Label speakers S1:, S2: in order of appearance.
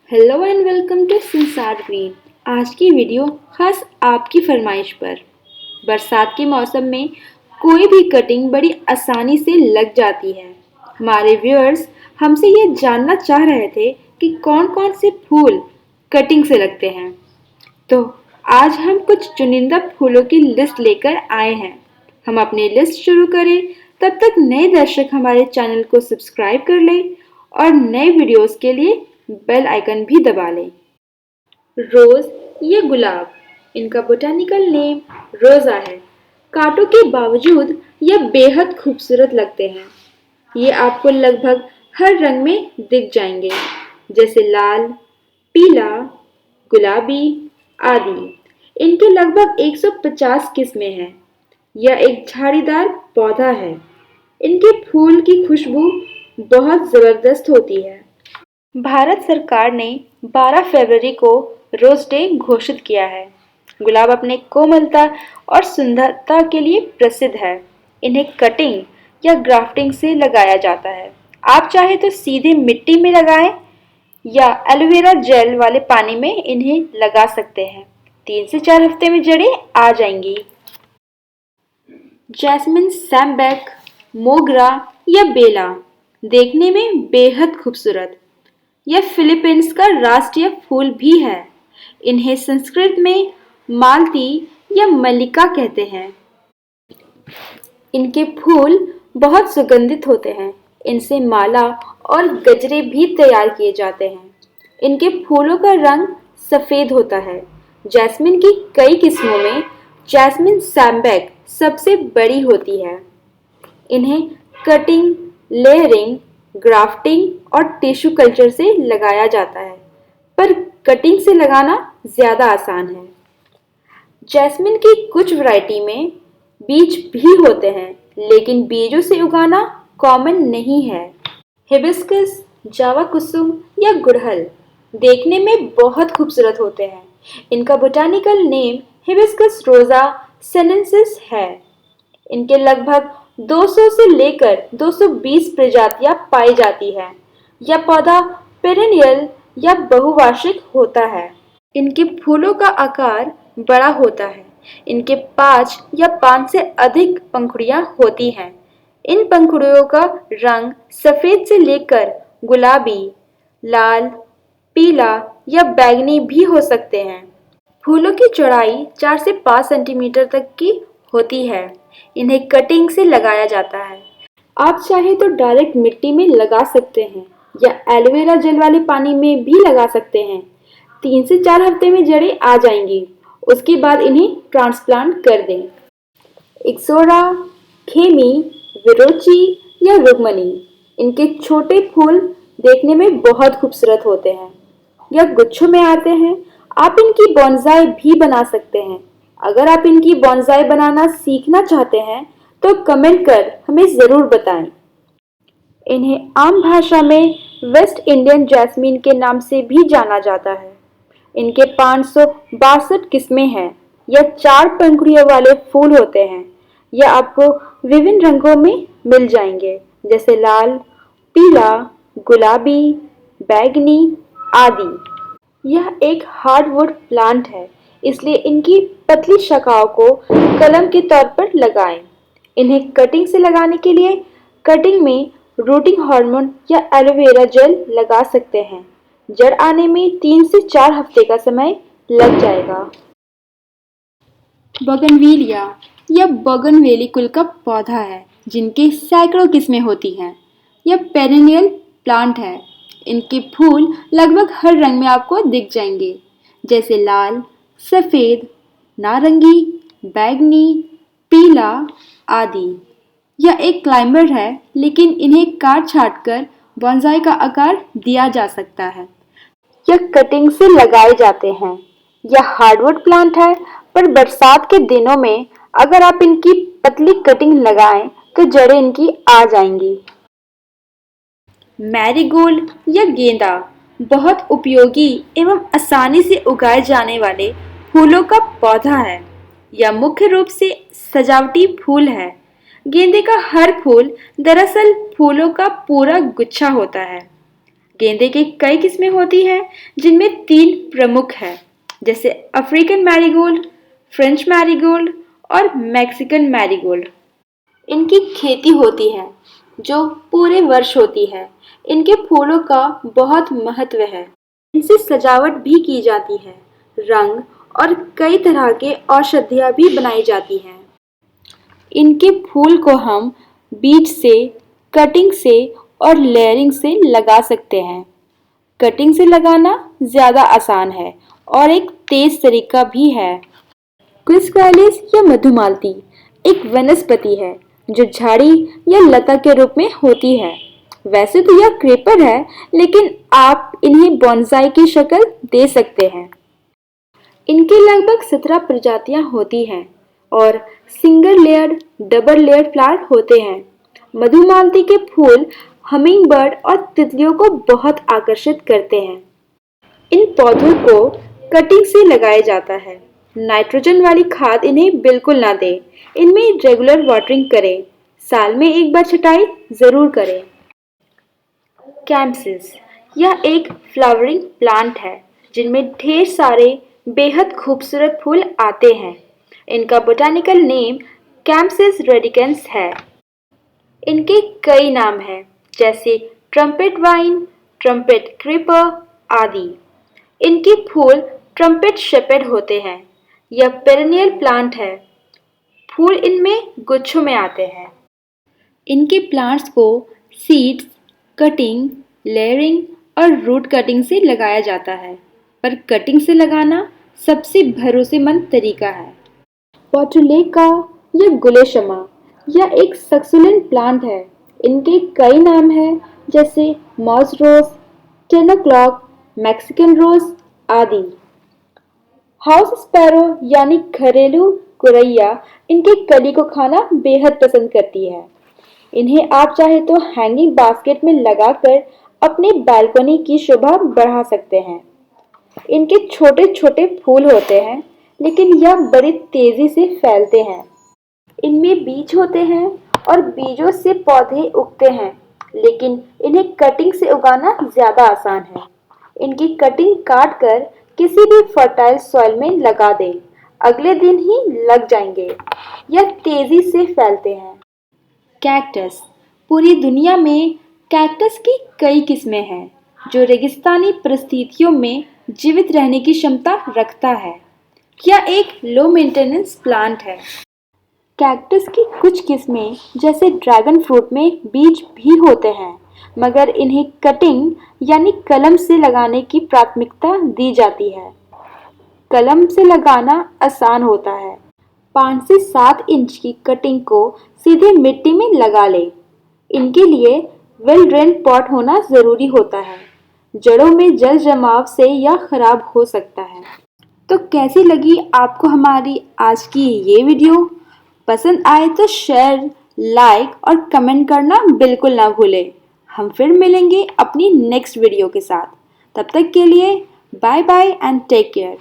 S1: Hello and welcome to संसार green. आज की वीडियो खास आपकी फरमाइश पर। बरसात के मौसम में कोई भी कटिंग बड़ी आसानी से लग जाती है। हमारे व्यूअर्स हमसे ये जानना चाह रहे थे कि कौन कौन से फूल कटिंग से लगते हैं। तो आज हम कुछ चुनिंदा फूलों की लिस्ट लेकर आए हैं। हम अपनी लिस्ट शुरू करें तब तक नए दर्शक हमारे चैनल को सब्सक्राइब कर लें और नए वीडियोस के लिए बेल आइकन भी दबा लें। रोज या गुलाब, इनका बोटानिकल नेम रोजा है। कांटों के बावजूद यह बेहद खूबसूरत लगते हैं। ये आपको लगभग हर रंग में दिख जाएंगे, जैसे लाल, पीला, गुलाबी आदि। इनके लगभग 150 किस्में हैं। यह एक झाड़ीदार पौधा है। इनके फूल की खुशबू बहुत जबरदस्त होती है। भारत सरकार ने 12 फरवरी को रोज डे घोषित किया है। गुलाब अपने कोमलता और सुंदरता के लिए प्रसिद्ध है। इन्हें कटिंग या ग्राफ्टिंग से लगाया जाता है। आप चाहे तो सीधे मिट्टी में लगाएं या एलोवेरा जेल वाले पानी में इन्हें लगा सकते हैं। 3 से 4 हफ्ते में जड़ें आ जाएंगी। जैस्मिन, सैमबेक, मोगरा या बेला देखने में बेहद खूबसूरत। यह फिलीपींस का राष्ट्रीय फूल भी है। इन्हें संस्कृत में मालती या मल्लिका कहते हैं। इनके फूल बहुत सुगंधित होते हैं। इनसे माला और गजरे भी तैयार किए जाते हैं। इनके फूलों का रंग सफेद होता है। जैस्मिन की कई किस्मों में जैस्मिन सैमबेक सबसे बड़ी होती है। इन्हें कटिंग, लेयरिंग, ग्राफ्टिंग और टिश्यू कल्चर से लगाया जाता है, पर कटिंग से लगाना ज्यादा आसान है। जैस्मिन की कुछ वैरायटी में बीज भी होते हैं, लेकिन बीजों से उगाना कॉमन नहीं है। हिबिस्कस, जावा कुसुम या गुड़हल देखने में बहुत खूबसूरत होते हैं। इनका बोटानिकल नेम हिबिस्कस रोजा सेनेंसिस है। इनके लगभग 200 से लेकर 220 प्रजातियां पाई जाती है। यह पौधा पेरेनियल या बहुवार्षिक होता है। इनके फूलों का आकार बड़ा होता है। इनके 5 या 5 से अधिक पंखुड़ियां होती हैं। इन पंखुड़ियों का रंग सफेद से लेकर गुलाबी, लाल, पीला या बैंगनी भी हो सकते हैं। फूलों की चौड़ाई 4 से 5 सेंटीमीटर तक की होती है। इन्हें कटिंग से लगाया जाता है। आप चाहे तो डायरेक्ट मिट्टी में लगा सकते हैं या एलोवेरा जेल वाले पानी में भी लगा सकते हैं। 3 से 4 हफ्ते में जड़ें आ जाएंगी। उसके बाद इन्हें ट्रांसप्लांट कर दें। इक्सोरा, खेमी, विरोची या रुगमनी, इनके छोटे फूल देखने में बहुत खूबसूरत होते हैं। यह गुच्छों में आते हैं। आप इनकी बोनसाई भी बना सकते हैं। अगर आप इनकी बोनसाई बनाना सीखना चाहते हैं तो कमेंट कर हमें ज़रूर बताएं। इन्हें आम भाषा में वेस्ट इंडियन जैस्मीन के नाम से भी जाना जाता है। इनके 562 किस्में हैं। यह 4 पंखुड़ियों वाले फूल होते हैं। यह आपको विभिन्न रंगों में मिल जाएंगे, जैसे लाल, पीला, गुलाबी, बैंगनी आदि। यह एक हार्डवुड प्लांट है, इसलिए इनकी पतली शाखाओं को कलम के तौर पर लगाएं। इन्हें कटिंग से लगाने के लिए कटिंग में रूटिंग हार्मोन या एलोवेरा जेल लगा सकते हैं। जड़ आने में 3 से 4 हफ्ते का समय लग जाएगा। बोगनविलिया यह बोगनवेली कुल का पौधा है, जिनकी सैकड़ों किस्में होती हैं। यह पेरेनियल प्लांट है। इनके फूल लगभग हर रंग में आपको दिख जाएंगे, जैसे लाल, सफ़ेद, नारंगी, बैंगनी, पीला आदि। यह एक क्लाइंबर है, लेकिन इन्हें काट छाट कर बोनसाई का आकार दिया जा सकता है। यह कटिंग से लगाए जाते हैं। यह हार्डवुड प्लांट है, पर बरसात के दिनों में अगर आप इनकी पतली कटिंग लगाएं तो जड़ें इनकी आ जाएंगी। मैरीगोल्ड या गेंदा बहुत उपयोगी एवं आसानी से उगाए जाने वाले फूलों का पौधा है। यह मुख्य रूप से सजावटी फूल है। गेंदे का हर फूल दरअसल फूलों का पूरा गुच्छा होता है। गेंदे की कई किस्में होती हैं, जिनमें 3 प्रमुख हैं, जैसे अफ्रीकन मैरीगोल्ड, फ्रेंच मैरीगोल्ड और मैक्सिकन मैरीगोल्ड। इनकी खेती होती है, जो पूरे वर्ष होती है। इनके फूलों का बहुत महत्व है। इनसे सजावट भी की जाती है। रंग और कई तरह के औषधियाँ भी बनाई जाती हैं। इनके फूल को हम बीज से, कटिंग से और लेयरिंग से लगा सकते हैं। कटिंग से लगाना ज़्यादा आसान है और एक तेज तरीका भी है। क्विस्कालिस या मधुमालती एक वनस्पति है जो झाड़ी या लता के रूप में होती है। वैसे तो यह क्रीपर है, लेकिन आप इन्हें बोनसाई की शक्ल दे सकते हैं। इनके लगभग 17 प्रजातियां होती हैं और single layered, double layered flower होते हैं। मधुमालती के फूल हमिंग बर्ड और तितलियों को बहुत आकर्षित करते हैं। इन पौधों को कटिंग से लगाया जाता है। नाइट्रोजन वाली खाद इन्हें बिल्कुल ना दें। इनमें रेगुलर वाटरिंग करें। साल में एक बार छटाई जरूर करें। कैम्पसिस यह एक फ्लावरिंग प्लांट है जिनमें ढेर सारे बेहद खूबसूरत फूल आते हैं। इनका बोटानिकल नेम कैम्पसिस रेडिकेंस है। इनके कई नाम हैं, जैसे ट्रम्पेट वाइन, ट्रम्पेट क्रीपर आदि। इनके फूल ट्रम्पेट शेपर्ड होते हैं। यह पेरेनियल प्लांट है। फूल इनमें गुच्छों में आते हैं। इनके प्लांट्स को सीड्स, कटिंग, लेयरिंग और रूट कटिंग से लगाया जाता है, पर कटिंग से लगाना सबसे भरोसेमंद तरीका है। पोर्टुलेका या गुलेशमा यह एक सक्सुलेंट प्लांट है। इनके कई नाम हैं, जैसे मॉस रोज, 10 o'clock, मैक्सिकन रोज आदि। हाउस स्पैरो यानी घरेलू गुरैया इनके कली को खाना बेहद पसंद करती है। इन्हें आप चाहे तो हैंगिंग बास्केट में लगाकर अपने बालकनी की शोभा बढ़ा सकते हैं। इनके छोटे छोटे फूल होते हैं, लेकिन यह बड़ी तेजी से फैलते हैं। इनमें बीज होते हैं और बीजों से पौधे उगते हैं, लेकिन इन्हें कटिंग से उगाना ज़्यादा आसान है। इनकी कटिंग काट कर किसी भी फर्टाइल सॉइल में लगा दें, अगले दिन ही लग जाएंगे। यह तेजी से फैलते हैं। कैक्टस पूरी दुनिया में कैक्टस की कई किस्में हैं, जो रेगिस्तानी परिस्थितियों में जीवित रहने की क्षमता रखता है। यह एक लो मेंटेनेंस प्लांट है। कैक्टस की कुछ किस्में, जैसे ड्रैगन फ्रूट में बीज भी होते हैं, मगर इन्हें कटिंग यानी कलम से लगाने की प्राथमिकता दी जाती है। कलम से लगाना आसान होता है। 5 से 7 इंच की कटिंग को सीधे मिट्टी में लगा लें। इनके लिए वेल ड्रेन पॉट होना ज़रूरी होता है। जड़ों में जल जमाव से यह खराब हो सकता है। तो कैसी लगी आपको हमारी आज की ये वीडियो? पसंद आए तो शेयर, लाइक और कमेंट करना बिल्कुल ना भूलें। हम फिर मिलेंगे अपनी नेक्स्ट वीडियो के साथ। तब तक के लिए bye bye and take care.